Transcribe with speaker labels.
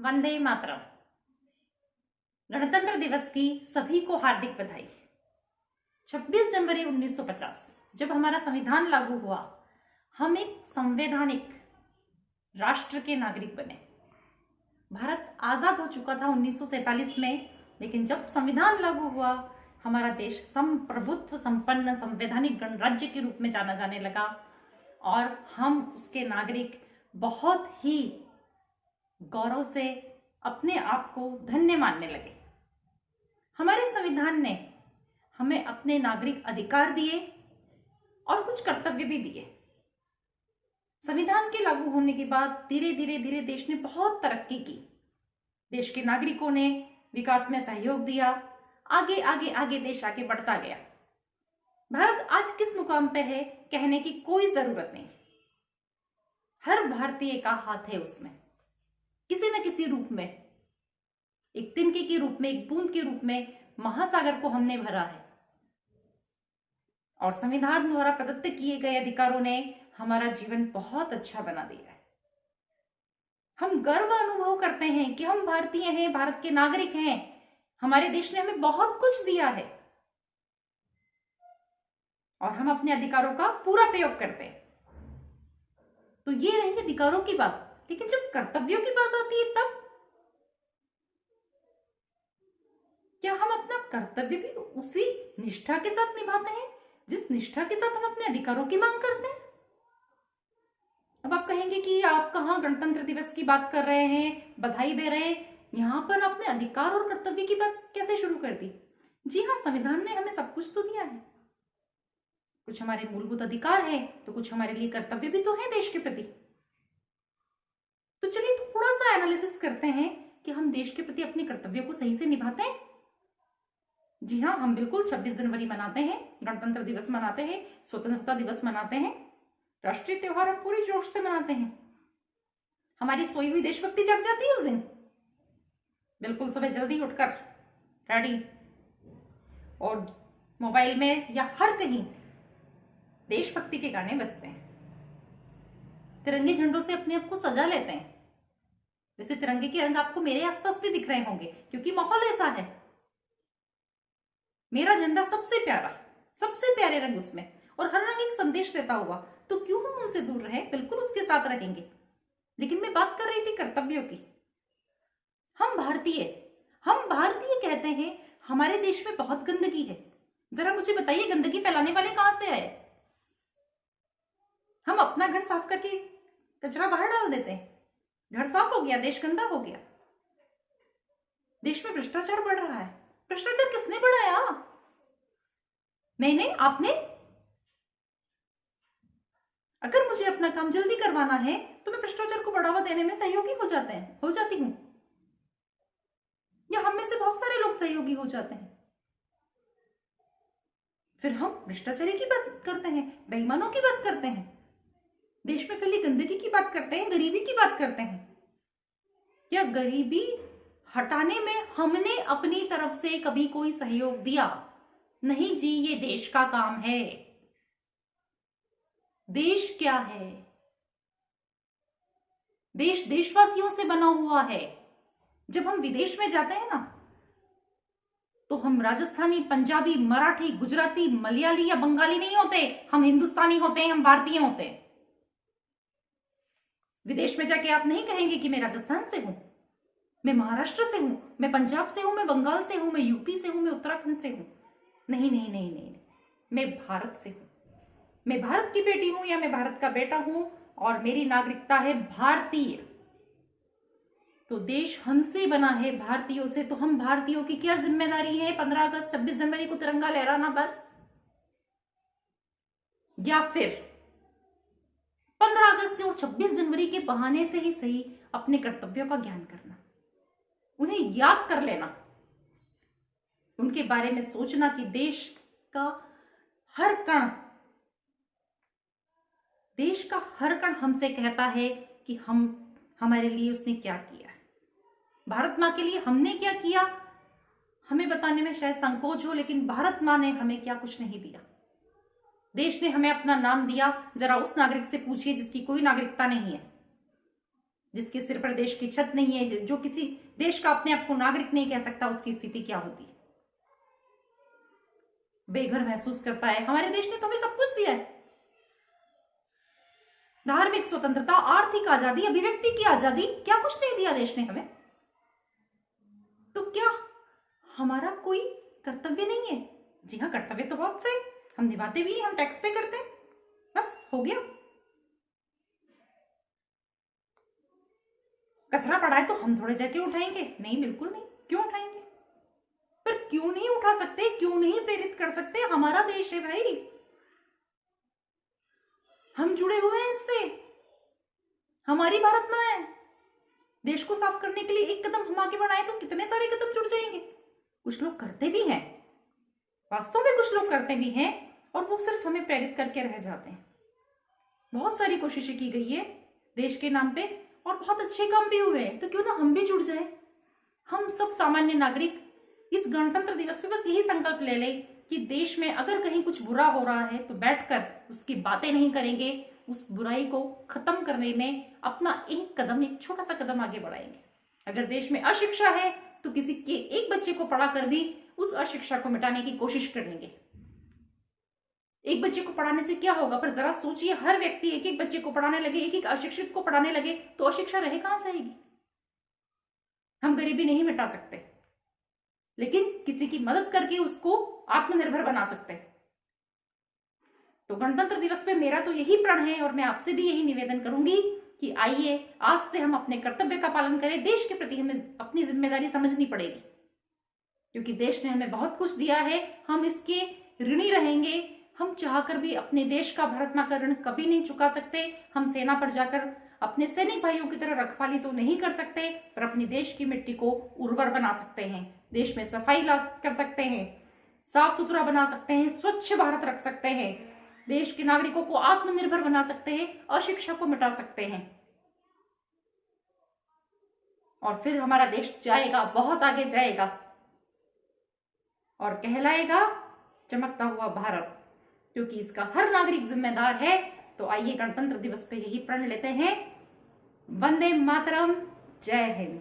Speaker 1: वंदे मातरम। गणतंत्र दिवस की सभी को हार्दिक बधाई। 26 जनवरी 1950 जब हमारा संविधान लागू हुआ, हम एक संवैधानिक राष्ट्र के नागरिक बने। भारत आजाद हो चुका था 1947 में, लेकिन जब संविधान लागू हुआ, हमारा देश संप्रभुत्व संपन्न संवैधानिक गणराज्य के रूप में जाना जाने लगा और हम उसके नागरिक बहुत ही गौरव से अपने आप को धन्य मानने लगे। हमारे संविधान ने हमें अपने नागरिक अधिकार दिए और कुछ कर्तव्य भी दिए। संविधान के लागू होने के बाद धीरे धीरे देश ने बहुत तरक्की की। देश के नागरिकों ने विकास में सहयोग दिया। आगे आगे आगे देश आगे बढ़ता गया। भारत आज किस मुकाम पे है कहने की कोई जरूरत नहीं। हर भारतीय का हाथ है उसमें, किसी न किसी रूप में, एक तिनके के रूप में, एक बूंद के रूप में महासागर को हमने भरा है। और संविधान द्वारा प्रदत्त किए गए अधिकारों ने हमारा जीवन बहुत अच्छा बना दिया है। हम गर्व अनुभव करते हैं कि हम भारतीय हैं, भारत के नागरिक हैं। हमारे देश ने हमें बहुत कुछ दिया है और हम अपने अधिकारों का पूरा प्रयोग करते हैं। तो ये रही अधिकारों की बात, लेकिन जब कर्तव्यों की बात आती है तब क्या हम अपना कर्तव्य भी उसी निष्ठा के साथ निभाते हैं जिस निष्ठा के साथ हम अपने अधिकारों की मांग करते हैं? अब आप कहेंगे कि आप कहां गणतंत्र दिवस की बात कर रहे हैं, बधाई दे रहे हैं, यहां पर आपने अधिकार और कर्तव्य की बात कैसे शुरू कर दी? जी हाँ, संविधान ने हमें सब कुछ तो दिया है। कुछ हमारे मूलभूत अधिकार है तो कुछ हमारे लिए कर्तव्य भी तो है देश के प्रति। तो चलिए थोड़ा सा एनालिसिस करते हैं कि हम देश के प्रति अपने कर्तव्यों को सही से निभाते हैं। जी हाँ, हम बिल्कुल 26 जनवरी मनाते हैं, गणतंत्र दिवस मनाते हैं, स्वतंत्रता दिवस मनाते हैं, राष्ट्रीय त्योहार हम पूरे जोश से मनाते हैं। हमारी सोई हुई देशभक्ति जग जाती है उस दिन। बिल्कुल सुबह जल्दी उठकर रेडी और मोबाइल में या हर कहीं देशभक्ति के गाने बजते हैं। तिरंगे झंडों से अपने आप को सजा लेते हैं। वैसे तिरंगे के रंग आपको मेरे आसपास भी दिख रहे होंगे क्योंकि माहौल ऐसा है। मेरा झंडा सबसे प्यारा, सबसे प्यारे रंग उसमें, और हर रंग एक संदेश देता हुआ, तो क्यों हम उनसे दूर रहे? बिल्कुल उसके साथ रहेंगे। लेकिन मैं बात कर रही थी कर्तव्यों की। हम भारतीय कहते हैं, हमारे देश में बहुत गंदगी है। जरा मुझे बताइए, गंदगी फैलाने वाले कहां से आए? हम अपना घर साफ करके कचरा बाहर डाल देते हैं, घर साफ हो गया, देश गंदा हो गया। देश में भ्रष्टाचार बढ़ रहा है। भ्रष्टाचार किसने बढ़ाया? मैंने? आपने? अगर मुझे अपना काम जल्दी करवाना है तो मैं भ्रष्टाचार को बढ़ावा देने में सहयोगी हो जाती हूं, या हम में से बहुत सारे लोग सहयोगी हो जाते हैं। फिर हम भ्रष्टाचारी की बात करते हैं, बेईमानों की बात करते हैं, देश में फैली गंदगी की बात करते हैं, गरीबी की बात करते हैं। क्या गरीबी हटाने में हमने अपनी तरफ से कभी कोई सहयोग दिया? नहीं जी, ये देश का काम है। देश क्या है? देश देशवासियों से बना हुआ है। जब हम विदेश में जाते हैं ना, तो हम राजस्थानी, पंजाबी, मराठी, गुजराती, मलयाली या बंगाली नहीं होते, हम हिंदुस्तानी होते हैं, हम भारतीय होते हैं। विदेश में जाके आप नहीं कहेंगे कि मैं राजस्थान से हूं, मैं महाराष्ट्र से हूं, मैं पंजाब से हूं, मैं बंगाल से हूं, मैं यूपी से हूं, मैं उत्तराखंड से हूं। नहीं नहीं नहीं नहीं, मैं भारत से हूं। मैं भारत की बेटी हूं या मैं भारत का बेटा हूं और मेरी नागरिकता है भारतीय। तो देश हमसे बना है, भारतीयों से। तो हम भारतीयों की क्या जिम्मेदारी है? 15 अगस्त 26 जनवरी को तिरंगा लहराना बस? या फिर 15 अगस्त और 26 जनवरी के बहाने से ही सही अपने कर्तव्यों का ज्ञान करना, उन्हें याद कर लेना, उनके बारे में सोचना कि देश का हर कण हमसे कहता है कि हमारे लिए उसने क्या किया है। भारत माँ के लिए हमने क्या किया, हमें बताने में शायद संकोच हो, लेकिन भारत माँ ने हमें क्या कुछ नहीं दिया। देश ने हमें अपना नाम दिया। जरा उस नागरिक से पूछिए जिसकी कोई नागरिकता नहीं है। जिसके सिर पर देश की छत नहीं है, जो किसी देश का अपने आप को नागरिक नहीं कह सकता, उसकी स्थिति क्या होती है? बेघर महसूस करता है। हमारे देश ने तो हमें सब कुछ दिया है, धार्मिक स्वतंत्रता, आर्थिक आजादी, अभिव्यक्ति की आजादी, क्या कुछ नहीं दिया देश ने हमें? तो क्या हमारा कोई कर्तव्य नहीं है? जी हाँ, कर्तव्य तो बहुत से, हम निभाते भी, हम टैक्स पे करते हैं, बस हो गया। कचरा पड़ा है तो हम थोड़े जाके उठाएंगे? नहीं, बिल्कुल नहीं। क्यों उठाएंगे? पर क्यों नहीं उठा सकते, क्यों नहीं प्रेरित कर सकते? हमारा देश है भाई, हम जुड़े हुए हैं इससे, हमारी भारत माँ है। देश को साफ करने के लिए एक कदम हम आगे बढ़ाए तो कितने सारे कदम जुड़ जाएंगे। कुछ लोग करते भी हैं, वास्तव में कुछ लोग करते भी हैं, और वो सिर्फ हमें प्रेरित करके रह जाते हैं। बहुत सारी कोशिशें की गई है देश के नाम पे, और बहुत अच्छे काम भी हुए हैं, तो क्यों ना हम भी जुड़ जाए। हम सब सामान्य नागरिक इस गणतंत्र दिवस पे बस यही संकल्प ले लें कि देश में अगर कहीं कुछ बुरा हो रहा है तो बैठकर उसकी बातें नहीं करेंगे, उस बुराई को खत्म करने में अपना एक कदम, एक छोटा सा कदम आगे बढ़ाएंगे। अगर देश में अशिक्षा है तो किसी के एक बच्चे को पढ़ाकर भी उस अशिक्षा को मिटाने की कोशिश करेंगे। एक बच्चे को पढ़ाने से क्या होगा? पर जरा सोचिए, हर व्यक्ति एक एक बच्चे को पढ़ाने लगे, एक एक अशिक्षित को पढ़ाने लगे, तो अशिक्षा रह कहां जाएगी? हम गरीबी नहीं मिटा सकते, लेकिन किसी की मदद करके उसको आत्मनिर्भर बना सकते हैं। तो गणतंत्र दिवस पे मेरा तो यही प्रण है, और मैं आपसे भी यही निवेदन करूंगी कि आइए आज से हम अपने कर्तव्य का पालन करें। देश के प्रति हमें अपनी जिम्मेदारी समझनी पड़ेगी, क्योंकि देश ने हमें बहुत कुछ दिया है, हम इसके ऋणी रहेंगे। हम चाहकर भी अपने देश का, भारत मां का ऋण कभी नहीं चुका सकते। हम सेना पर जाकर अपने सैनिक भाइयों की तरह रखवाली तो नहीं कर सकते, पर अपनी देश की मिट्टी को उर्वर बना सकते हैं, देश में सफाई ला कर सकते हैं, साफ सुथरा बना सकते हैं, स्वच्छ भारत रख सकते हैं, देश के नागरिकों को आत्मनिर्भर बना सकते हैं, अशिक्षा को मिटा सकते हैं, और फिर हमारा देश जाएगा, बहुत आगे जाएगा, और कहलाएगा चमकता हुआ भारत, क्योंकि इसका हर नागरिक जिम्मेदार है। तो आइए गणतंत्र दिवस पे यही प्रण लेते हैं। वंदे मातरम, जय हिंद।